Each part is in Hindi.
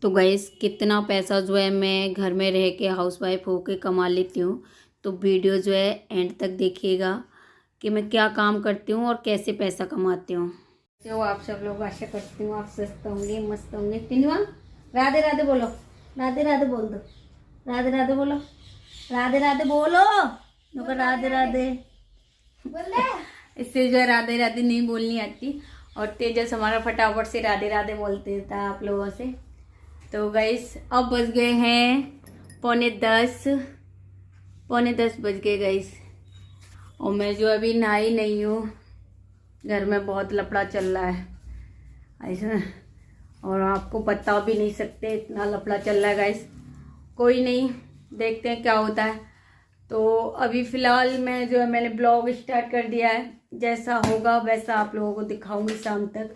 तो गाइस कितना पैसा जो है मैं घर में रह के हाउसवाइफ होके कमा लेती हूँ। तो वीडियो जो है एंड तक देखिएगा कि मैं क्या काम करती हूँ और कैसे पैसा कमाती हूँ। जो आप सब लोग आशा करती हूँ आप स्वस्थ होंगे, मस्त होंगे। टिनुआ राधे राधे बोलो, राधे राधे बोल दो, राधे राधे बोलो, राधे राधे बोलो, राधे राधे इससे जो है राधे राधे नहीं बोलनी आती। और तेजस हमारा फटाफट से राधे राधे बोलते था आप लोगों से। तो गाइस अब बज गए हैं पौने 10 बज गए गाइस। और मैं जो अभी नहाई नहीं हूँ, घर में बहुत लफड़ा चल रहा है ऐसा, और आपको बता भी नहीं सकते इतना लफड़ा चल रहा है गाइस। कोई नहीं, देखते हैं क्या होता है। तो अभी फ़िलहाल मैं जो है मैंने ब्लॉग स्टार्ट कर दिया है, जैसा होगा वैसा आप लोगों को दिखाऊंगी शाम तक।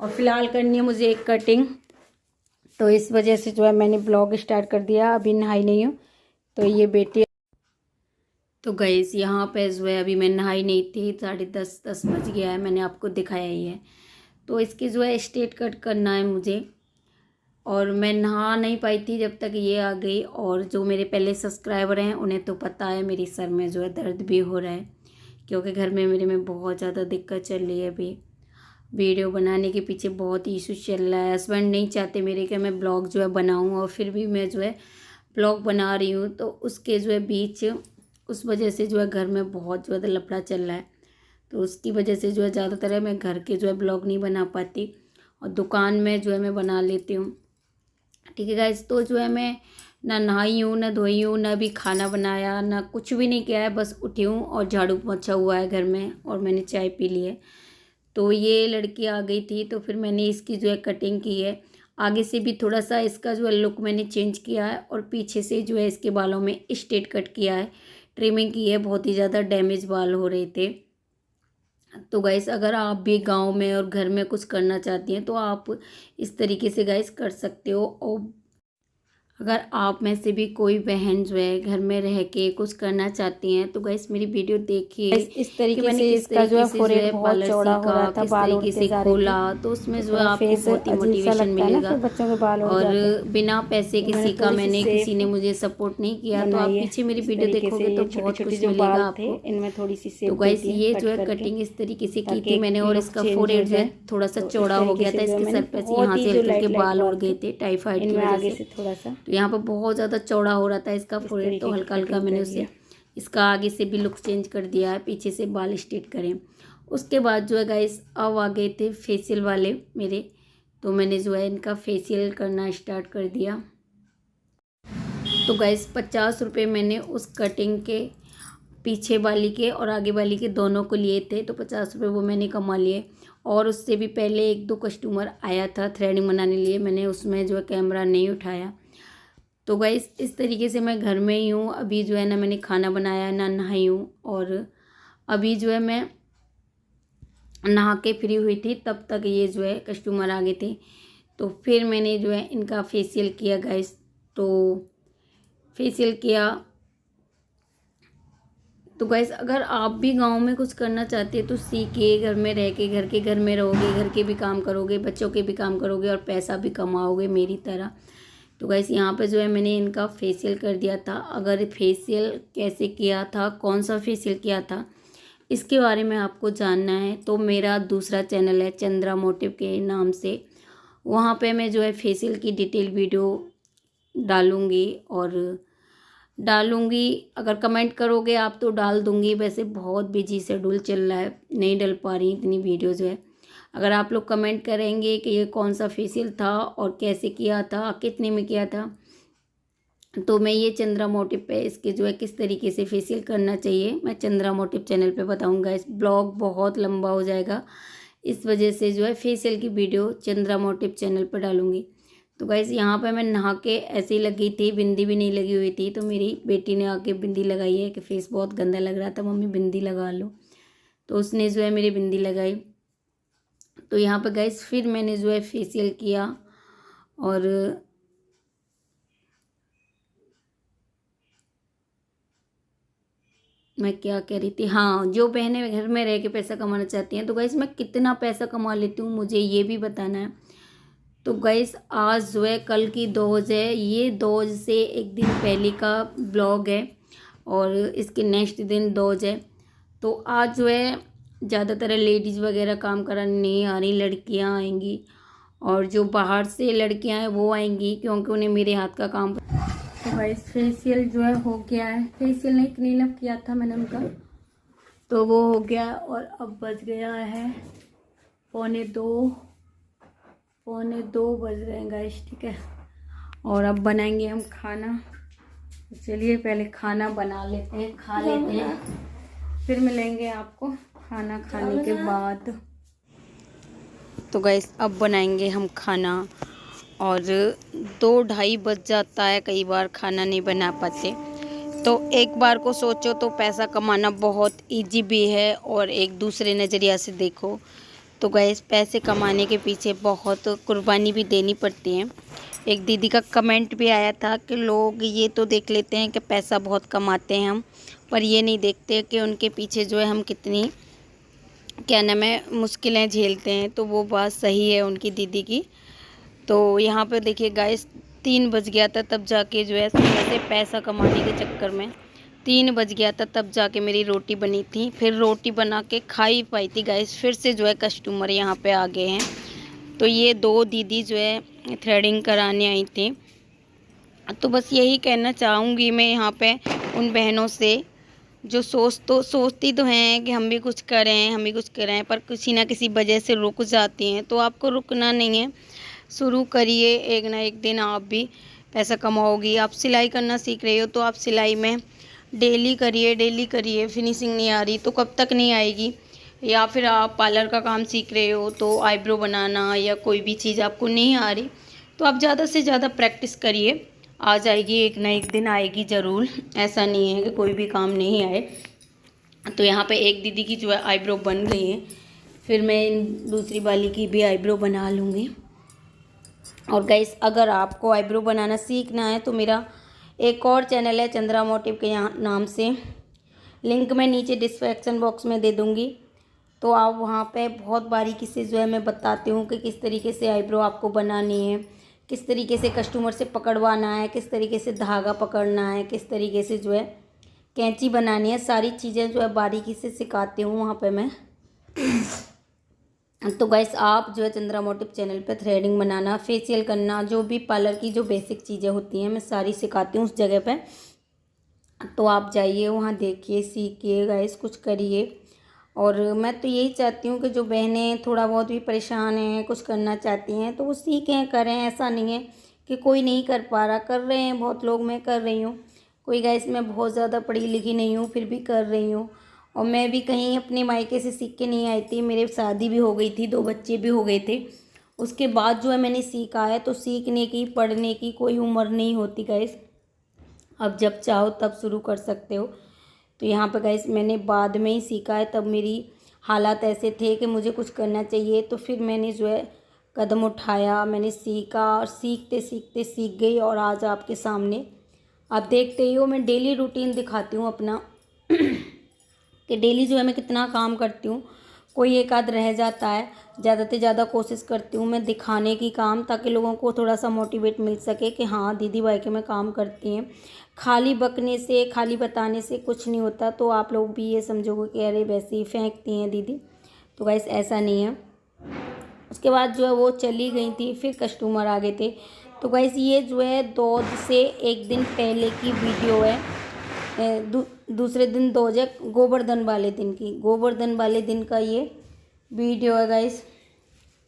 और फ़िलहाल करनी है मुझे एक कटिंग, तो इस वजह से जो है मैंने ब्लॉग स्टार्ट कर दिया। अभी नहाई नहीं हूँ। तो ये बेटी तो गैस यहाँ पे जो है अभी मैं नहाई नहीं थी, 10:30 बज गया है, मैंने आपको दिखाया ही है। तो इसकी जो है स्ट्रेट कट करना है मुझे, और मैं नहा नहीं पाई थी जब तक ये आ गई। और जो मेरे पहले सब्सक्राइबर हैं उन्हें तो पता है मेरी सर में जो है दर्द भी हो रहा है, क्योंकि घर में मेरे में बहुत ज़्यादा दिक्कत चल रही है। अभी वीडियो बनाने के पीछे बहुत इशू चल रहा है। हस्बैंड नहीं चाहते मेरे कि मैं ब्लॉग जो है बनाऊँ, और फिर भी मैं जो है ब्लॉग बना रही हूँ। तो उसके जो है बीच उस वजह से जो है घर में बहुत ज़्यादा लफड़ा चल रहा है। तो उसकी वजह से जो है ज़्यादातर मैं घर के जो है ब्लॉग नहीं बना पाती, और दुकान में जो है मैं बना लेती हूँ। ठीक है गाइस। तो जो है मैं ना नहाई हूँ, ना धोई हूँ, ना भी खाना बनाया, ना कुछ भी नहीं किया है। बस उठी हूँ और झाड़ू पोंछा हुआ है घर में, और मैंने चाय पी ली है। तो ये लड़की आ गई थी, तो फिर मैंने इसकी जो है कटिंग की है। आगे से भी थोड़ा सा इसका जो है लुक मैंने चेंज किया है, और पीछे से जो है इसके बालों में स्ट्रेट कट किया है, ट्रिमिंग की है। बहुत ही ज़्यादा डैमेज बाल हो रहे थे। तो गाइस अगर आप भी गांव में और घर में कुछ करना चाहती हैं तो आप इस तरीके से गाइस कर सकते हो। और अगर आप में से भी कोई बहन जो है घर में रह के कुछ करना चाहती हैं तो गाइस मेरी वीडियो देखिए। इस तरीके मैंने से किस इसका जो है तरीके से फोrehead बहुत चौड़ा हो रहा था, किस बाल तरीके उड़ते से जा रहे खोला, थे। तो उसमें तो जो है थोड़ा आपको फेस बहुत ही अजीब सा मोटिवेशन लगता है ना, मिलेगा। फिर बच्चों के बाल उड़ और जाते हैं। बिना पैसे तो मैंने किसी का थोड़ी सी मैंने किसी ने सेफ मुझे सपोर्ट नहीं किया। तो आप बनाई है। पीछे मेरी इस वीडियो तरीके से देखोगे तो ये छोटे बहुत छोटे कुछ जो मिलेगा बाल थे आपको। इनमें थोड़ी सी तो सेफ दे गाइस दी है ये जो कट है करके, कटिंग इस तरीके से की ताकि थी एक मैंने, और लुक इसका चेंज हो फोrehead जो है जाए। थोड़ा सा तो इस चौड़ा हो तरीके गया से था। जो है इसके मैंने सर पे से बहुत यहाँ ही से जो हल्के हल्के लाइट लाइट बाल उड़ बाल गए थे थे टाइफाइड की इनमें वजह आगे से। से थोड़ा सा तो यहाँ पर बहुत ज़्यादा चौड़ा हो रहा था इसका इस फोrehead, तो तरीके की हल्का हल्का कटिंग मैंने करी उसे है। इसका आगे से भी लुक चेंज कर दिया है, पीछे से बाल स्ट्रेट करें। उसके बाद जो है गाइस अब आ गए थे फेशियल वाले मेरे, तो मैंने जो है इनका फेशियल करना स्टार्ट कर दिया। तो गाइस 50 रुपये मैंने उस कटिंग के पीछे वाली के और आगे वाली के दोनों को लिए थे, तो 50 रुपये वो मैंने कमा लिए। और उससे भी पहले एक दो कस्टमर आया था थ्रेडिंग बनाने लिए, मैंने उसमें जो है कैमरा नहीं उठाया। तो गाइस इस तरीके से मैं घर में ही हूँ। अभी जो है ना मैंने खाना बनाया ना नहाई हूँ, और अभी जो है मैं नहा के फ्री हुई थी, तब तक ये जो है कस्टमर आ गए थे। तो फिर मैंने जो है इनका फेशियल किया गाइस। तो फेशियल किया। तो गाइस अगर आप भी गांव में कुछ करना चाहते हैं तो सीखिए। घर में रह के घर में रहोगे, घर के भी काम करोगे, बच्चों के भी काम करोगे, और पैसा भी कमाओगे मेरी तरह। तो गाइस यहाँ पे जो है मैंने इनका फेशियल कर दिया था। अगर फेशियल कैसे किया था, कौन सा फेशियल किया था, इसके बारे में आपको जानना है तो मेरा दूसरा चैनल है चंद्रा मोटिव के नाम से, वहाँ पे मैं जो है फेशियल की डिटेल वीडियो डालूंगी। अगर कमेंट करोगे आप तो डाल दूंगी। वैसे बहुत बिजी शेड्यूल चल रहा है, नहीं डल पा रही इतनी वीडियो जो है। अगर आप लोग कमेंट करेंगे कि ये कौन सा फेशियल था और कैसे किया था, कितने में किया था, तो मैं ये चंद्रा मोटिव पे इसके जो है किस तरीके से फेशियल करना चाहिए मैं चंद्रा मोटिव चैनल पे बताऊंगा। इस ब्लॉग बहुत लंबा हो जाएगा, इस वजह से जो है फेशियल की वीडियो चंद्रा मोटिव चैनल पर डालूंगी। तो गाइस यहाँ पे मैं नहा के ऐसे ही लगी थी, बिंदी भी नहीं लगी हुई थी। तो मेरी बेटी ने आके बिंदी लगाई है कि फेस बहुत गंदा लग रहा था, मम्मी बिंदी लगा लो। तो उसने जो है मेरी बिंदी लगाई। तो यहाँ पे गाइस फिर मैंने जो है फेशियल किया। और मैं क्या कह रही थी, हाँ, जो बहनें घर में रह के पैसा कमाना चाहती हैं तो गाइस मैं कितना पैसा कमा लेती हूँ मुझे ये भी बताना है। तो गाइस आज जो है कल की दोज है, ये दोज से एक दिन पहले का ब्लॉग है और इसके नेक्स्ट दिन दोज है। तो आज जो है ज़्यादातर लेडीज़ वगैरह काम कराने नहीं आ रही, लड़कियां आएंगी और जो बाहर से लड़कियां हैं वो आएंगी क्योंकि उन्हें मेरे हाथ का काम। तो गाइस फेशियल जो है हो गया है, फेशियल नहीं क्लीन अप किया था मैंने उनका, तो वो हो गया और अब बज गया है 1:45 बज रहे हैं गाइस, ठीक है। और अब बनाएंगे हम खाना। चलिए पहले खाना बना लेते हैं, खा लेते हैं, फिर मिलेंगे आपको खाना खाने के बाद। तो गाइस अब बनाएंगे हम खाना और 2-2:30 बज जाता है, कई बार खाना नहीं बना पाते। तो एक बार को सोचो तो पैसा कमाना बहुत इजी भी है और एक दूसरे नज़रिया से देखो तो गाइस पैसे कमाने के पीछे बहुत कुर्बानी भी देनी पड़ती है। एक दीदी का कमेंट भी आया था कि लोग ये तो देख लेते हैं कि पैसा बहुत कमाते हैं हम, पर ये नहीं देखते कि उनके पीछे जो है हम कितनी क्या नाम है मुश्किलें झेलते हैं। तो वो बात सही है उनकी दीदी की। तो यहाँ पे देखिए गाइस 3 बज गया था तब जाके जो है सुबह से पैसा कमाने के चक्कर में 3 बज गया था तब जाके मेरी रोटी बनी थी। फिर रोटी बना के खा ही पाई थी गाइस, फिर से जो है कस्टमर यहाँ पे आ गए हैं। तो ये 2 दीदी जो है थ्रेडिंग कराने आई थी। तो बस यही कहना चाहूँगी मैं यहाँ पे उन बहनों से जो सोचती तो हैं कि हम भी कुछ करें पर किसी ना किसी वजह से रुक जाती हैं। तो आपको रुकना नहीं है, शुरू करिए, एक ना एक दिन आप भी पैसा कमाओगी। आप सिलाई करना सीख रहे हो तो आप सिलाई में डेली करिए। फिनिशिंग नहीं आ रही तो कब तक नहीं आएगी। या फिर आप पार्लर का काम सीख रहे हो तो आईब्रो बनाना या कोई भी चीज़ आपको नहीं आ रही तो आप ज़्यादा से ज़्यादा प्रैक्टिस करिए, आ जाएगी, एक ना एक दिन आएगी ज़रूर। ऐसा नहीं है कि कोई भी काम नहीं आए। तो यहाँ पे एक दीदी की जो है आईब्रो बन गई है, फिर मैं दूसरी वाली की भी आईब्रो बना लूँगी। और गाइस अगर आपको आईब्रो बनाना सीखना है तो मेरा एक और चैनल है चंद्रा मोटिव के यहाँ नाम से, लिंक मैं नीचे डिस्क्रिप्शन बॉक्स में दे दूँगी। तो आप वहाँ पे बहुत बारीकी से जो है मैं बताती हूँ कि किस तरीके से आईब्रो आपको बनानी है, किस तरीके से कस्टमर से पकड़वाना है, किस तरीके से धागा पकड़ना है, किस तरीके से जो है कैंची बनानी है, सारी चीज़ें जो है बारीकी से सिखाती हूँ वहाँ पे मैं। तो गाइस आप जो है चंद्रा मोटिव चैनल पे थ्रेडिंग बनाना, फेशियल करना, जो भी पार्लर की जो बेसिक चीज़ें होती हैं मैं सारी सिखाती हूँ उस जगह पे। तो आप जाइए वहाँ, देखिए, सीखिए गाइस, कुछ करिए। और मैं तो यही चाहती हूँ कि जो बहनें थोड़ा बहुत भी परेशान हैं, कुछ करना चाहती हैं तो वो सीखें, करें। ऐसा नहीं है कि कोई नहीं कर पा रहा, कर रहे हैं बहुत लोग, मैं कर रही हूँ। कोई गाइस मैं बहुत ज़्यादा पढ़ी लिखी नहीं हूँ फिर भी कर रही हूँ। और मैं भी कहीं अपने मायके से सीख के नहीं आई थी, मेरे शादी भी हो गई थी, 2 बच्चे भी हो गए थे, उसके बाद जो है मैंने सीखा है। तो सीखने की, पढ़ने की कोई उम्र नहीं होती गाइस, अब जब चाहो तब शुरू कर सकते हो। तो यहाँ पे गाइस मैंने बाद में ही सीखा है, तब मेरी हालात ऐसे थे कि मुझे कुछ करना चाहिए। तो फिर मैंने जो है कदम उठाया, मैंने सीखा और सीखते सीखते सीख गई। और आज आपके सामने आप देखते ही हो, मैं डेली रूटीन दिखाती हूँ अपना कि डेली जो है मैं कितना काम करती हूँ। कोई एक आध रह जाता है, ज़्यादा से ज़्यादा कोशिश करती हूँ मैं दिखाने की काम, ताकि लोगों को थोड़ा सा मोटिवेट मिल सके कि हाँ दीदी भाई के में काम करती हैं। खाली बकने से, खाली बताने से कुछ नहीं होता। तो आप लोग भी ये समझोगे कि अरे वैसे ही फेंकती हैं दीदी, तो गाइस ऐसा नहीं है। उसके बाद जो है वो चली गई थी, फिर कस्टमर आ गए थे। तो गाइस ये जो है 2 से एक दिन पहले की वीडियो है। दूसरे दिन 2 गोवर्धन वाले दिन की, गोवर्धन वाले दिन का ये वीडियो है गाइस।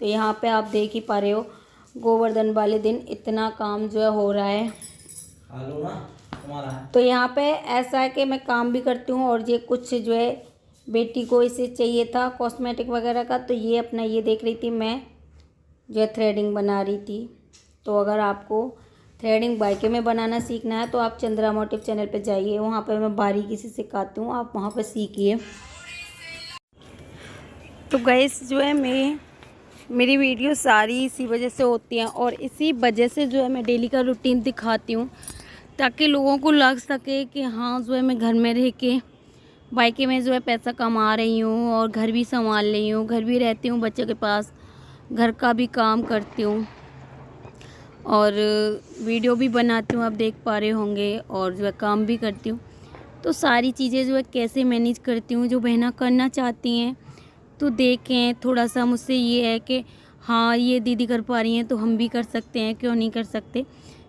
तो यहाँ पे आप देख ही पा रहे हो, गोवर्धन वाले दिन इतना काम जो है हो रहा है। तो यहाँ पे ऐसा है कि मैं काम भी करती हूँ और ये कुछ जो है बेटी को इसे चाहिए था कॉस्मेटिक वगैरह का, तो ये अपना ये देख रही थी, मैं जो है थ्रेडिंग बना रही थी। तो अगर आपको थ्रेडिंग बाइके में बनाना सीखना है तो आप चंद्रा मोटिव चैनल पे जाइए, वहाँ पे मैं बारीकी से सिखाती हूँ, आप वहाँ पे सीखिए। तो गाइस जो है मेरी वीडियो सारी इसी वजह से होती हैं और इसी वजह से जो है मैं डेली का रूटीन दिखाती हूँ, ताकि लोगों को लग सके कि हाँ जो है मैं घर में रह के बाइके में जो है पैसा कमा रही हूँ और घर भी संभाल रही हूँ, घर भी रहती हूँ बच्चों के पास, घर का भी काम करती हूँ। और वीडियो भी बनाती हूँ, आप देख पा रहे होंगे, और जो है काम भी करती हूँ। तो सारी चीज़ें जो है कैसे मैनेज करती हूँ, जो बहना करना चाहती हैं तो देखें, थोड़ा सा मुझसे ये है कि हाँ ये दीदी कर पा रही हैं तो हम भी कर सकते हैं, क्यों नहीं कर सकते।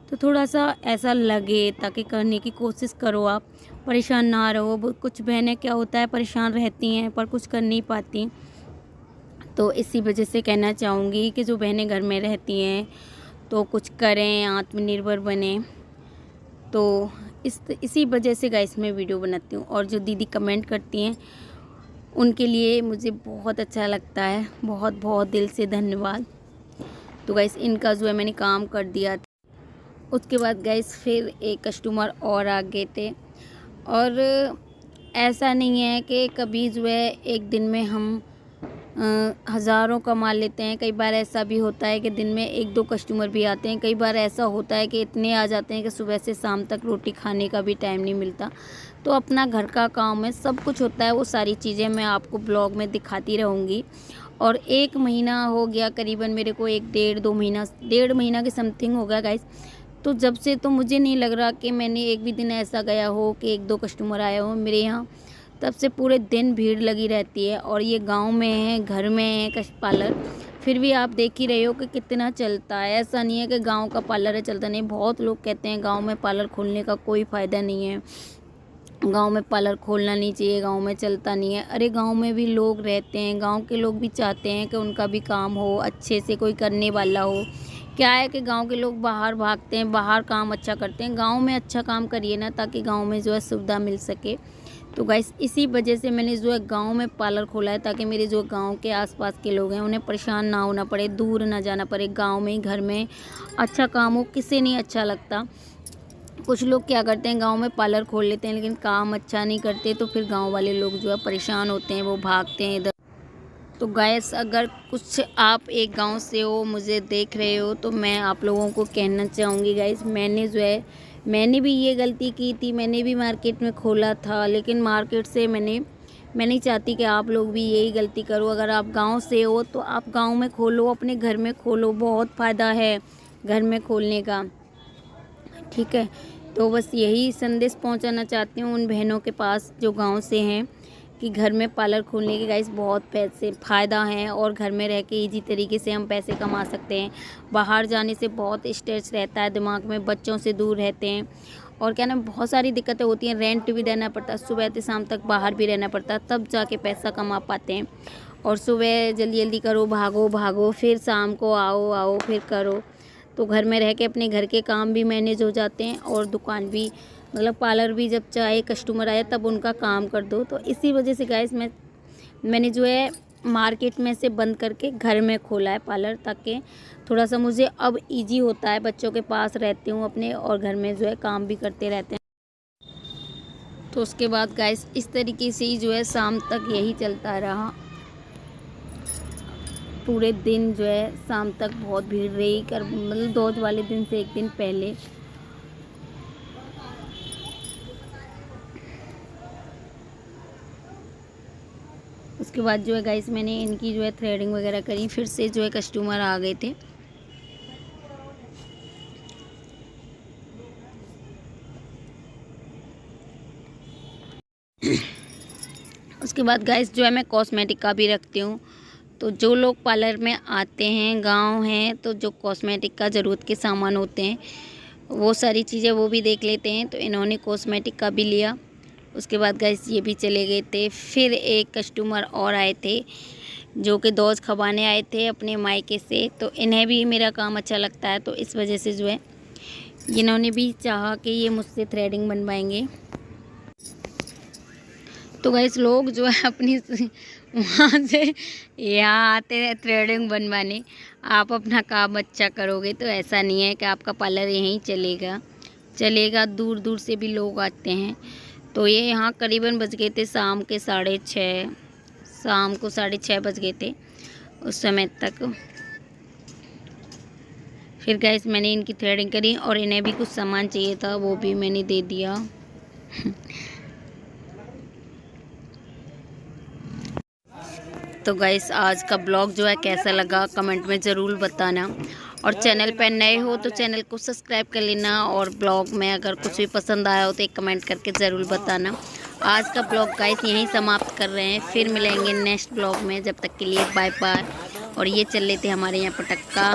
तो थोड़ा सा ऐसा लगे ताकि करने की कोशिश करो, आप परेशान ना रहो। कुछ बहनें क्या होता है परेशान रहती हैं पर कुछ कर नहीं पाती। तो इसी वजह से कहना चाहूँगी कि जो बहनें घर में रहती हैं तो कुछ करें, आत्मनिर्भर बने। तो इसी वजह से गाइस मैं वीडियो बनाती हूँ। और जो दीदी कमेंट करती हैं उनके लिए मुझे बहुत अच्छा लगता है, बहुत बहुत दिल से धन्यवाद। तो गाइस इनका जो है मैंने काम कर दिया था। उसके बाद गाइस फिर एक कस्टमर और आ गए थे। और ऐसा नहीं है कि कभी जो है एक दिन में हम हज़ारों कमा लेते हैं। कई बार ऐसा भी होता है कि दिन में 1-2 कस्टमर भी आते हैं। कई बार ऐसा होता है कि इतने आ जाते हैं कि सुबह से शाम तक रोटी खाने का भी टाइम नहीं मिलता। तो अपना घर का काम है, सब कुछ होता है, वो सारी चीज़ें मैं आपको ब्लॉग में दिखाती रहूँगी। और 1 महीना हो गया करीबन मेरे को, 1 महीना के समथिंग हो गया गाइस। तो जब से तो मुझे नहीं लग रहा कि मैंने एक भी दिन ऐसा गया हो कि 1-2 कस्टमर आए हो मेरे यहाँ। तब से पूरे दिन भीड़ लगी रहती है। और ये गांव में है, घर में है पार्लर, फिर भी आप देख ही रहे हो कि कितना चलता है। ऐसा नहीं है कि गांव का पार्लर है चलता नहीं। बहुत लोग कहते हैं गांव में पार्लर खोलने का कोई फ़ायदा नहीं है, गांव में पार्लर खोलना नहीं चाहिए, गांव में चलता नहीं है। अरे गांव में भी लोग रहते हैं, गांव के लोग भी चाहते हैं कि उनका भी काम हो, अच्छे से कोई करने वाला हो। क्या है कि गांव के लोग बाहर भागते हैं, बाहर काम अच्छा करते हैं। गांव में अच्छा काम करिए ना, ताकि गांव में जो है सुविधा मिल सके। तो गाइस इसी वजह से मैंने जो है गांव में पार्लर खोला है, ताकि मेरे जो गांव के आसपास के लोग हैं उन्हें परेशान ना होना पड़े, दूर ना जाना पड़े। गांव में ही घर में अच्छा काम हो, किसे नहीं अच्छा लगता। कुछ लोग क्या करते हैं गांव में पार्लर खोल लेते हैं लेकिन काम अच्छा नहीं करते, तो फिर गांव वाले लोग जो है परेशान होते हैं, वो भागते हैं इधर। तो गाइस अगर कुछ आप एक गांव से हो, मुझे देख रहे हो, तो मैं आप लोगों को कहना चाहूँगी गाइस, मैंने भी ये गलती की थी। मैंने भी मार्केट में खोला था, लेकिन मार्केट से मैं नहीं चाहती कि आप लोग भी यही गलती करो। अगर आप गांव से हो तो आप गांव में खोलो, अपने घर में खोलो, बहुत फ़ायदा है घर में खोलने का, ठीक है। तो बस यही संदेश पहुंचाना चाहती हूँ उन बहनों के पास जो गांव से हैं, कि घर में पार्लर खोलने के गाइस बहुत पैसे फ़ायदा है, और घर में रह के इजी तरीके से हम पैसे कमा सकते हैं। बाहर जाने से बहुत स्ट्रेस रहता है दिमाग में, बच्चों से दूर रहते हैं, और क्या ना बहुत सारी दिक्कतें होती हैं। रेंट भी देना पड़ता है, सुबह से शाम तक बाहर भी रहना पड़ता है, तब जाके पैसा कमा पाते हैं। और सुबह जल्दी जल्दी करो, भागो भागो, फिर शाम को आओ फिर करो। तो घर में रह के अपने घर के काम भी मैनेज हो जाते हैं, और दुकान भी, मतलब पार्लर भी जब चाहे कस्टमर आए तब उनका काम कर दो। तो इसी वजह से गाइस मैंने जो है मार्केट में से बंद करके घर में खोला है पार्लर, ताकि थोड़ा सा मुझे अब इजी होता है। बच्चों के पास रहती हूँ अपने, और घर में जो है काम भी करते रहते हैं। तो उसके बाद गाइस इस तरीके से ही जो है शाम तक यही चलता रहा। पूरे दिन जो है शाम तक बहुत भीड़ रही, मतलब दोज वाले दिन से एक दिन पहले। उसके बाद जो है गाइस मैंने इनकी जो है थ्रेडिंग वगैरह करी, फिर से जो है कस्टमर आ गए थे। उसके बाद गाइस जो है मैं कॉस्मेटिक का भी रखती हूँ। तो जो लोग पार्लर में आते हैं, गांव हैं, तो जो कॉस्मेटिक का ज़रूरत के सामान होते हैं वो सारी चीज़ें वो भी देख लेते हैं। तो इन्होंने कॉस्मेटिक का भी लिया। उसके बाद गाइस ये भी चले गए थे। फिर एक कस्टमर और आए थे जो कि दोज खवाने आए थे अपने मायके से। तो इन्हें भी मेरा काम अच्छा लगता है, तो इस वजह से जो है इन्होंने भी चाहा कि ये मुझसे थ्रेडिंग बनवाएंगे। तो गाइस लोग जो है अपनी वहाँ से यहाँ आते हैं थ्रेडिंग बनवाने। आप अपना काम अच्छा करोगे तो ऐसा नहीं है कि आपका पार्लर यहीं चलेगा, दूर दूर से भी लोग आते हैं। तो ये यहाँ करीबन बज गए थे शाम को 6:30 बज गए थे उस समय तक। फिर गाइस मैंने इनकी थ्रेडिंग करी, और इन्हें भी कुछ सामान चाहिए था, वो भी मैंने दे दिया। तो गाइस आज का ब्लॉग जो है कैसा लगा कमेंट में ज़रूर बताना। और चैनल पर नए हो तो चैनल को सब्सक्राइब कर लेना, और ब्लॉग में अगर कुछ भी पसंद आया हो तो एक कमेंट करके ज़रूर बताना। आज का ब्लॉग गाइस यहीं समाप्त कर रहे हैं, फिर मिलेंगे नेक्स्ट ब्लॉग में। जब तक के लिए बाय बाय। और ये चल रहे थे हमारे यहाँ पटक्का।